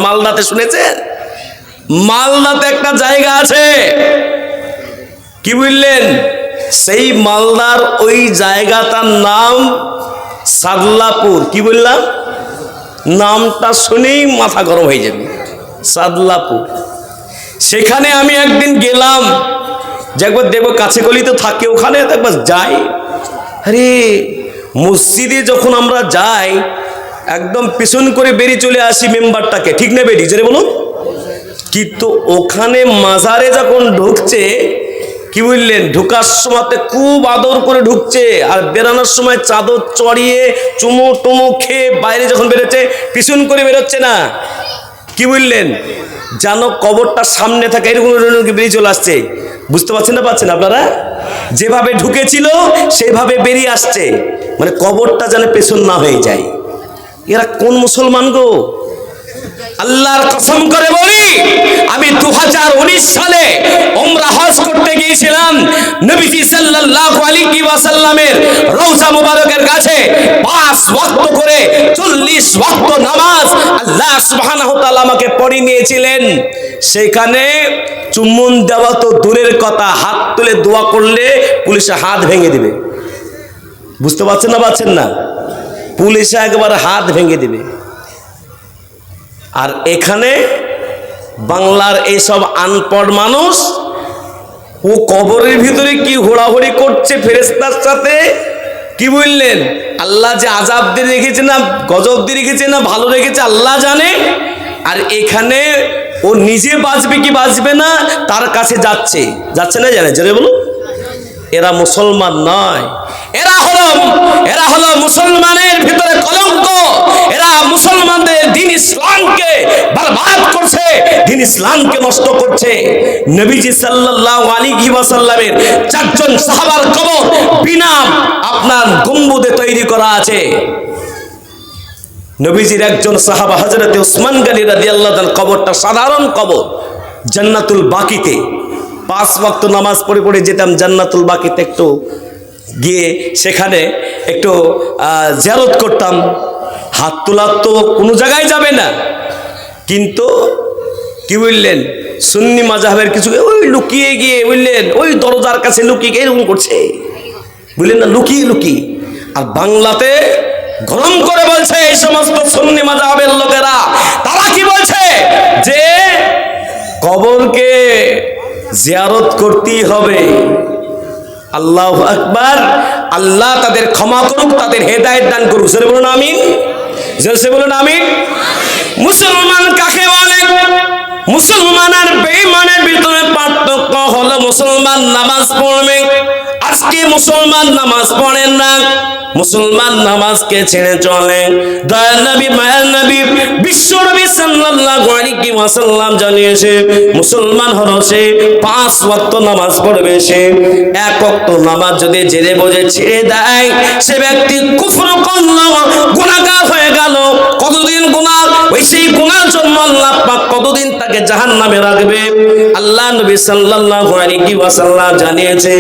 মালদাতে শুনেছেন? মালদাতে একটা জায়গা আছে, কি বুঝলেন? সেই মালদার ওই জায়গাটার নাম সাদলাপুর। কি বললাম? নামটা শুনেই মাথা গরম হয়ে যাবে, সাদলাপুর। সেখানে আমি একদিন গেলাম, যে একবার দেখবো কাছে গলি তো থাকে, ওখানে একবার যাই। আরে মসজিদে যখন আমরা যাই একদম পিছন করে বেরিয়ে চলে আসি মেম্বারটাকে, ঠিক না বেরিয়ে জোরে বলুন? কিন্তু ওখানে মাজারে যখন ঢুকছে, কি বুঝলেন, ঢুকার সময়তে খুব আদর করে ঢুকছে, আর বেরানোর সময় চাদর চড়িয়ে চুমো টুমো খেয়ে বাইরে যখন বেরোচ্ছে পিছন করে বেরোচ্ছে না, কি বুঝলেন, যেন কবরটা সামনে থাকে এরকম বেরিয়ে চলে আসছে। বুঝতে পারছেন না পাচ্ছেন আপনারা? যেভাবে ঢুকেছিল সেইভাবে বেরিয়ে আসছে, মানে কবরটা যেন পেছন না হয়ে যায়। এরা কোন মুসলমান গো? আল্লাহর কসম করে বলি, আমি 2019 সালে উমরা হজ করতে গিয়েছিলাম। নবীজি সাল্লাল্লাহু আলাইহি ওয়াসাল্লামের রওজা মুবারকের কাছে 5 ওয়াক্ত করে 40 ওয়াক্ত নামাজ আল্লাহ সুবহানাহু ওয়া তাআলা আমাকে পড়িয়ে নিয়েছিলেন। সেখানে চুম্বন দেওয়া তো দূরের কথা, হাত তুলে দোয়া করলে পুলিশে হাত ভেঙে দিবে। বুঝতে পারছেন না পাচ্ছেন না? পুলিশে একবার হাত ভেঙে দিবে। আর এখানে বাংলার এইসব আনপড় মানুষ, ও কবরের ভিতরে কি হোড়াহুড়ি করছে ফেরেশতার সাথে, কি বললেন? আল্লাহ যে আযাব দিয়ে রেখেছে না গজব দিয়ে রেখেছে না ভালো রেখেছে আল্লাহ জানে। আর এখানে ও নিজে বাঁচবে কি বাঁচবে না তার কাছে যাচ্ছে, যাচ্ছে না জানে জোরে বলুন? এরা মুসলমান নয়, এরা হলো মুসলমানের ভিতরে কলঙ্ক। এরা মুসলমানদের দ্বীন ইসলামকে বরবাদ করছে, দ্বীন ইসলামকে নষ্ট করছে। নবীজি সাল্লাল্লাহু আলাইহি ওয়াসাল্লামের 4 জন সাহাবার কবর বিনা আপনার গম্বুদে তৈরি করা আছে। নবীজির একজন সাহাবা হযরত উসমান গনি রাদিয়াল্লাহু তাআলা কবরটা সাধারণ কবর, জান্নাতুল বাকিতে 5 ওয়াক্ত নামাজ পড়ে পড়ে যেতাম জান্নাতুল বাকিতে, একটু গিয়ে সেখানে একটু জিয়ারত করতাম। হাত তোলার তো কোনো জায়গায় যাবে না, কিন্তু কি বললেন, সুন্নি মাযহাবের কিছু ওই লুকিয়ে গিয়ে বুঝলেন ওই দরজার কাছে লুকিয়ে এরকম করছে, বুঝলেন না, লুকিয়ে লুকিয়ে। আর বাংলাতে গরম করে বলছে এই সমস্ত সুন্নি মাযহাবের লোকেরা, তারা কি বলছে যে কবরকে জিয়ারত করতেই হবে। আল্লাহু আকবার। আল্লাহ তাদের ক্ষমা করুক, তাদের হেদায়েত দান করুক। জোরে বলুন আমিন, জোরে বলুন আমিন। মুসলমান কাকে বলে? মুসলমান আর বেঈমানের ভিতরে পার্থক্য হলো মুসলমান নামাজ পড়বে, আজকে মুসলমান নামাজ পড়েন না, মুসলমান নামাজকে ছেড়ে চলে। দয়ার নবী মায়ার নবী বিশ্বনবী সাল্লাল্লাহু আলাইহি ওয়াসাল্লাম জানিয়েছে মুসলমান হলো সে 5 ওয়াক্ত নামাজ পড়বে। সে 1 ওয়াক্ত নামাজ যদি জেনে বুঝে ছেড়ে দেয় সে ব্যক্তি কুফর করলো, গুনাহগার হয়ে গেল। কতদিন গুনাহ? ওই সেই গুনাহর জন্য আল্লাহ পাক কতদিন তাকে জাহান্নামে রাখবে। আল্লাহ নবী সাল্লাল্লাহু আলাইহি ওয়াসাল্লাম জানিয়েছে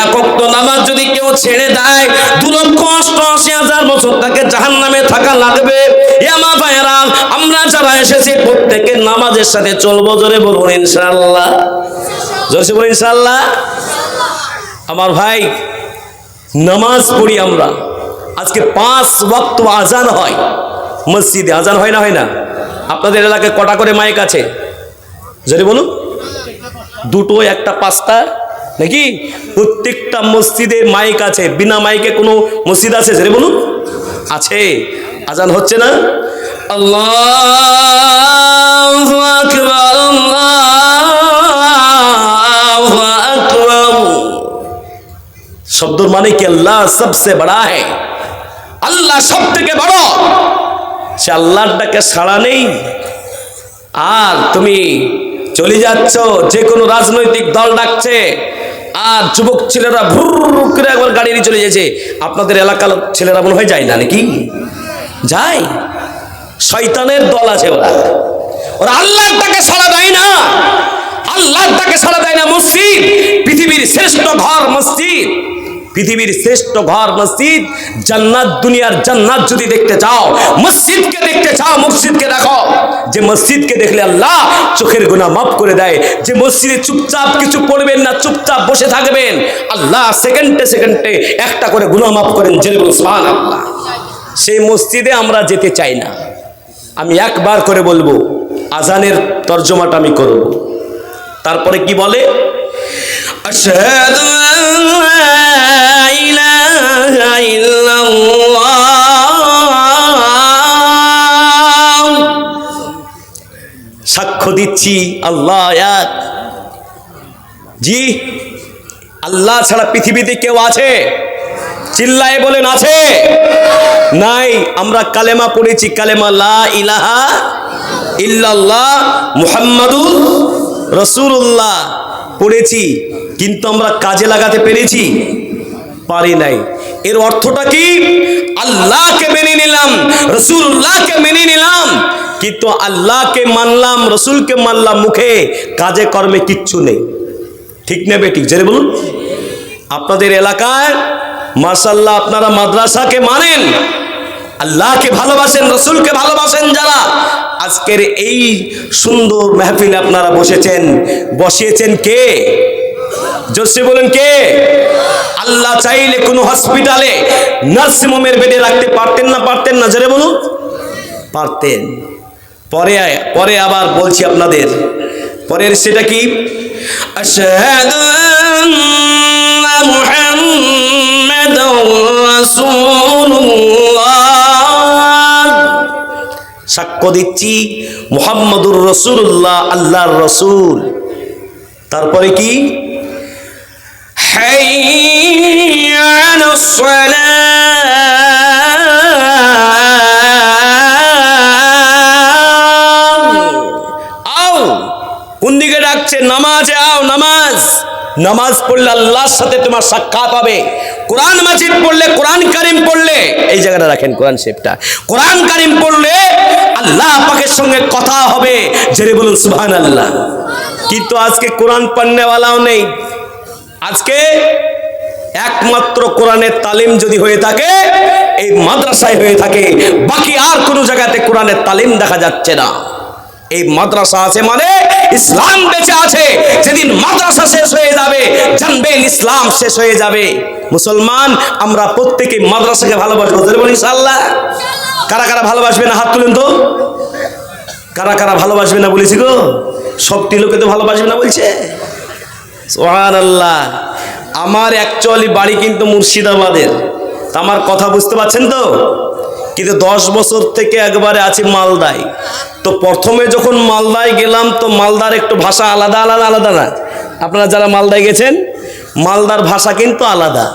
1 ওয়াক্ত নামাজ যদি কেউ ছেড়ে দেয় 2,88,000 বছর তাকে জাহান্নামে থাকা লাগবে। মা ভাইরা, আমরা যারা এসেছি প্রত্যেকে নামাজের সাথে চলবো। জোরে বলুন ইনশাআল্লাহ, জোরে বলুন ইনশাআল্লাহ। আমার ভাই, নামাজ পড়ি আমরা। আজকে 5 ওয়াক্ত আজান হয় মসজিদে, আজান হয় না? হয় না? আপনাদের এলাকায় কটা করে মাইক আছে? জোরে বলুন। 2টো, 1টা, 5টা নাকি? প্রত্যেকটা মসজিদে মাইক আছে। বিনা মাইকে কোনো মসজিদ আছে? জোরে বলুন। আছে। আজান হচ্ছে না? আল্লাহু আকবার, আল্লাহু আকবার। শব্দর মানে কি? আল্লাহ সবসে বড়া है, আল্লাহ সব থেকে বড়। সে আল্লাহর ডাকে সাড়া নেই, আর তুমি চলে যাচ্ছ, যে কোনো রাজনৈতিক দল ডাকছে, আর যুবক ছেলেরা ভুর করে একবার গাড়ি নিয়ে চলে যাচ্ছে। আপনাদের এলাকার ছেলেরা মনে হয় যায় না নাকি? যায়। শয়তানের দল আছে ওরা, ওরা আল্লাহর ডাকে সাড়া দেয় না, আল্লাহর ডাকে সাড়া দেয় না। মসজিদ পৃথিবীর শ্রেষ্ঠ ঘর, মসজিদ পৃথিবীর শ্রেষ্ঠ ঘর মসজিদ। জান্নাত, দুনিয়ার জান্নাত যদি দেখতে চাও, মসজিদকে দেখতে চাও, মসজিদকে দেখো। যে মসজিদকে দেখলে আল্লাহ চোখের গুনাহ মাফ করে দেয়। যে মসজিদে চুপচাপ কিছু পড়বেন না, চুপচাপ বসে থাকবেন, আল্লাহ সেকেন্ডে সেকেন্ডে একটা করে গুনাহ মাফ করেন। জেনে বলুন সুবহানাল্লাহ। সেই মসজিদে আমরা যেতে চাই না। আমি একবার করে বলবো, আজানের তর্জমাটা আমি করব। তারপরে কি বলে? আশহাদু আল্লা ইলাহা ইল্লাল্লাহ, সাক্ষ্য দিচ্ছি আল্লাহ এক। জি, আল্লাহ ছাড়া পৃথিবীতে কেউ আছে? চিল্লায়ে বলেন আছে? নাই। আমরা কালেমা পড়েছি, কালেমা লা ইলাহা ইল্লাল্লাহ মুহাম্মাদুর রাসূলুল্লাহ পড়েছি, কিন্তু আমরা কাজে লাগাতে পেরেছি? পারি নাই। এর অর্থটা কি? আল্লাহকে মেনে নিলাম, রাসূলুল্লাহকে মেনে নিলাম, কিন্তু আল্লাহকে মানলাম, রাসূলকে মানলাম মুখে, কাজে কর্মে কিচ্ছু নেই। ঠিক না বেঠিক? জেনে বলুন। আপনাদের এলাকায় মাশাআল্লাহ আপনারা মাদ্রাসাকে মানেন, আল্লাহকে ভালোবাসেন, রাসূলকে ভালোবাসেন যারা, আজকের এই সুন্দর মাহফিলে আপনারা বসিয়েছেন কে? জোরসে বলেন কে? আল্লাহ চাইলে কোনো হসপিটালে নার্সিং হোমের বেডে রাখতে পারতেন না? পারতেন না? জোরে বলুন। পারতেন। পরে আবার বলছি আপনাদের, পরের সেটা কি? আশহাদু আন্না মুহাম্মাদুর রাসূলুল্লাহ, সাক্ষ্য দিচ্ছি মুহাম্মাদুর রাসূলুল্লাহ আল্লাহর রাসূল। তারপরে কি? হাইয়া আলাস সালাহ, আও, কোন দিকে ডাকছে? নামাজে আও। নামাজ পড়লে আল্লাহর সাথে তোমার সাক্ষাৎ হবে। কোরআন মাজিদ পড়লে, কোরআন কারিম পড়লে, এই জায়গাটা রাখেন কোরআন শরীফটা, কোরআন কারিম পড়লে আল্লাহ পাকের সঙ্গে কথা হবে। জেনে বলুন সুবহানাল্লাহ। কিন্তু আজকে কোরআন পড়নেওয়ালাও নেই। আজকে একমাত্র কোরআনের তালিম যদি হয়ে থাকে এই মাদ্রাসায় হয়ে থাকে, বাকি আর কোনো জায়গাতে কোরআনের তালিম দেখা যাচ্ছে না। এই মাদ্রাসা আছে মানে ইসলাম বেঁচে আছে। যেদিন মাদ্রাসা শেষ হয়ে যাবে জানবেন ইসলাম শেষ হয়ে যাবে। মুসলমান আমরা প্রত্যেকে মাদ্রাসাকে ভালোবাসবো, ইনশাআল্লাহ। কারা কারা ভালোবাসবে না হাত তুলেন তো? কারা কারা ভালোবাসবে না বলেছি গো? সবটি লোকে তো ভালোবাসবে না বলছে। সুবহানাল্লাহ। আমার অ্যাকচুয়ালি বাড়ি কিন্তু মুর্শিদাবাদের, আমার কথা বুঝতে পারছেন তো? কিন্তু 10 বছর থেকে একবারে আছি মালদায়। তো প্রথমে যখন মালদায় গেলাম তো মালদার একটু ভাষা আলাদা না? আপনারা যারা মালদায় গেছেন, মালদার ভাষা কিন্তু আলাদা।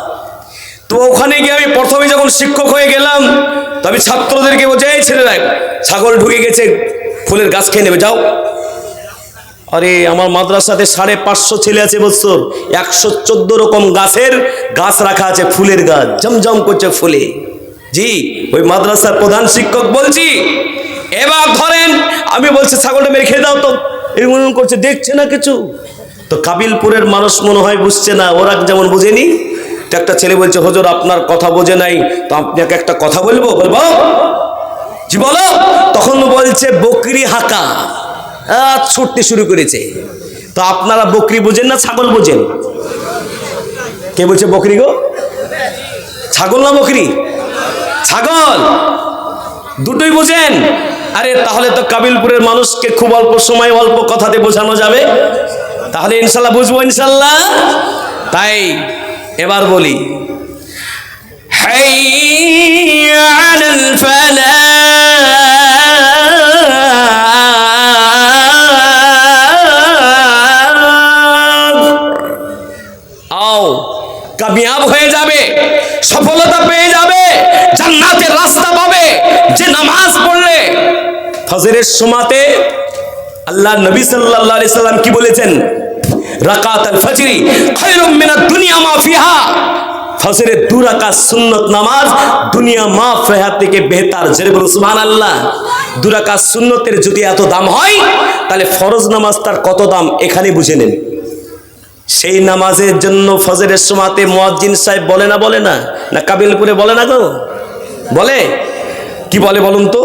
তো ওখানে গিয়ে আমি প্রথমে যখন শিক্ষক হয়ে গেলাম তো আমি ছাত্রদেরকে বলছি, এই ছেলেরা ছাগল ঢুকে গেছে, ফুলের গাছ খেয়ে নেবে, যাও। আরে আমার মাদ্রাসাতে 550 ছেলে আছে বছর, 114 রকম গাছ রাখা আছে, ফুলের গাছ জমজম করছে ফুলে। জি, ওই মাদ্রাসার প্রধান শিক্ষক বলছি, এবার ধরেন আমি বলছি ছাগলটা মেরে খেয়ে দাও, তো এই মনে করছে দেখছে না কিছু। তো কাবিলপুরের মানুষ মনে হয় বুঝছে না, ওরা যেমন বুঝেনি। তো একটা ছেলে বলছে, হুজুর আপনার কথা বোঝে নাই, তো আপনাকে একটা কথা বলবো। জি বলো। তখন বলছে বকরি হাঁকা, ছুটতে শুরু করেছে। তো আপনারা বকরি বোঝেন না ছাগল বোঝেন? কে বলছে বকরি গো? ছাগল না বকরি? ছাগল, দুটোই বোঝেন। আরে তাহলে তো কাবিলপুরের মানুষকে খুব অল্প সময় অল্প কথাতে বোঝানো যাবে, তাহলে ইনশাল্লাহ বুঝবো ইনশাল্লাহ। তাই এবার বলি, হাইয়া আলাল ফালাহ, আও, কামিয়াব হয়ে যাবে, সফলতা পেয়ে যাবে, জান্নাতের রাস্তা পাবে। যে নামাজ পড়লে ফজরের সময়তে আল্লাহ নবী সাল্লাল্লাহু আলাইহি সাল্লাম কি বলেছেন? রাকাতুল ফজরি খায়রুম মিনাদ দুনিয়া মা ফিহা। ফজরের 2 রাকাত সুন্নত নামাজ দুনিয়া মা ফিহা থেকে বেহতার। জেরে বলুন সুবহানাল্লাহ। 2 রাকাত সুন্নতের যদি এত দাম হয় তাহলে ফরজ নামাজ তার কত দাম এখানে বুঝে নেন। সেই নামাজের জন্য ফজরের সময়তে মুয়াজ্জিন সাহেব বলে না না কাবিলপুরে বলে না গো, বলে কি বলে বলুন তো?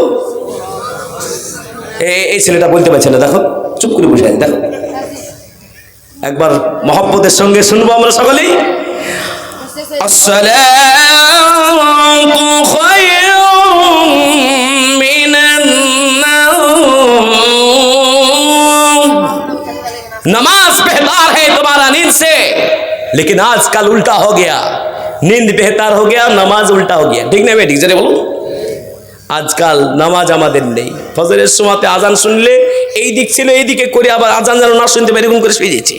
এই ছেলেটা বলতে পারছে না, দেখো চুপ করে বসে আছে, দেখো একবার মহব্বতের সঙ্গে শুনবো আমরা সকলেই। আসসালাতু খায়রুম মিনান নাওম, नमाज बेहतर है तुम्हारा नींद से, लेकिन आजकल उल्टा हो गया, नींद बेहतर हो गया, नमाज उल्टा हो गया। ठीक ना मैं ठीक से बोलो, আজকাল নামাজ আমাদের নেই। ফজরের সময়তে আজান শুনলে এই দিক ছিল এই দিকে করে আবার আজান যেন না শুনতে পারি এরকম করে শুয়ে যেছি।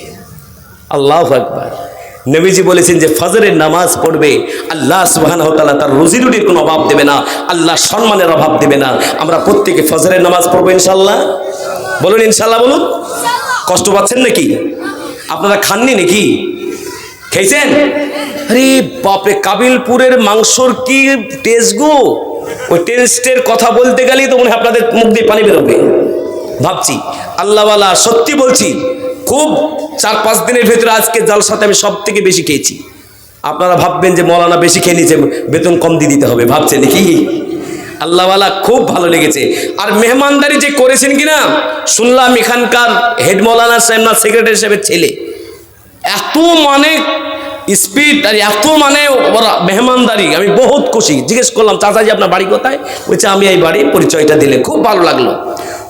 আল্লাহু আকবার। নবীজি বলেছেন যে ফজরের নামাজ পড়বে আল্লাহ সুবহানাহু ওয়া তাআলা তার রুজি রুটির কোনো অভাব দেবে না, আল্লাহ সম্মানের অভাব দেবে না। আমরা প্রত্যেকে ফজরের নামাজ পড়বো ইনশাআল্লাহ। বলুন ইনশাআল্লাহ বলুন। কষ্ট পাচ্ছেন নাকি? আপনারা খাননি নাকি? খেয়েছেন? আরে বাপরে, কাবিলপুরের মাংসর কি টেস্ট গো! ওই টেস্টের কথা বলতে গেলেই তো মনে হয় আপনাদের মুখ দিয়ে পানি বেরোবে। ভাবছি আল্লাহওয়ালা, সত্যি বলছি, খুব 4-5 দিনের ভেতরে আজকে জালসাতে আমি সব থেকে বেশি খেয়েছি। আপনারা ভাববেন যে মৌলানা বেশি খেয়ে নিয়েছে, বেতন কম দিয়ে দিতে হবে, ভাবছে নাকি? আল্লাহওয়ালা খুব ভালো লেগেছে। আর মেহমানদারি যে করেছেন কিনা শুনলাম, এখানকার হেড মৌলানা সাহেব না সেক্রেটারি সাহেবের ছেলে, এত মানে স্পিড আর এত মানে ওরা মেহমানদারি, আমি বহুত খুশি। জিজ্ঞেস করলাম চাচাজি আপনার বাড়ি কোথায়? বলছে আমি এই বাড়ি, পরিচয়টা দিলে খুব ভালো লাগলো।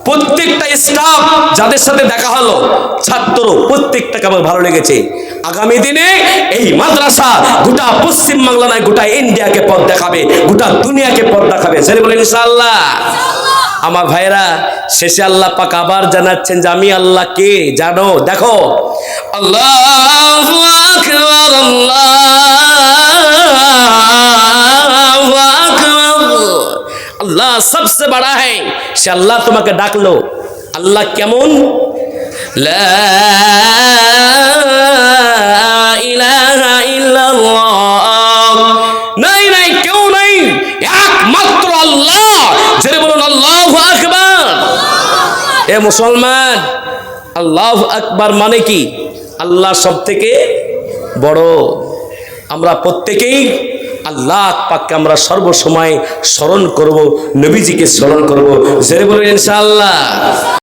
প্রত্যেকটা স্টাফ যাদের সাথে দেখা হলো, ছাত্র প্রত্যেকটাকে আমার ভালো লেগেছে। আগামী দিনে এই মাদ্রাসা গোটা পশ্চিম বাংলা নয়, গোটা ইন্ডিয়াকে পথ দেখাবে, গোটা দুনিয়াকে পথ দেখাবে। সেটা বলেন ইনশাআল্লাহ। আমার ভাইরা, শেষে আল্লাহ পাক আবার জানাচ্ছেন যে আমি আল্লাহ কে জানো? দেখো, আল্লাহু আকবার, আল্লাহু আকবার, আল্লাহ সবসে বড়া है। সে আল্লাহ তোমাকে ডাকলো। আল্লাহ কেমন? লা ইলাহা ইল্লাল্লাহ, নাই নাই কেউ নাই, একমাত্র আল্লাহ। জোরে বলুন আল্লাহু আকবার। এ মুসলমান, আল্লাহু আকবার মানে কি? আল্লাহ সব থেকে বড়। আমরা প্রত্যেকেই আল্লাহ পাককে আমরা সর্বসময় স্মরণ করব, নবীজিকে স্মরণ করব। জোরে বলুন ইনশাআল্লাহ।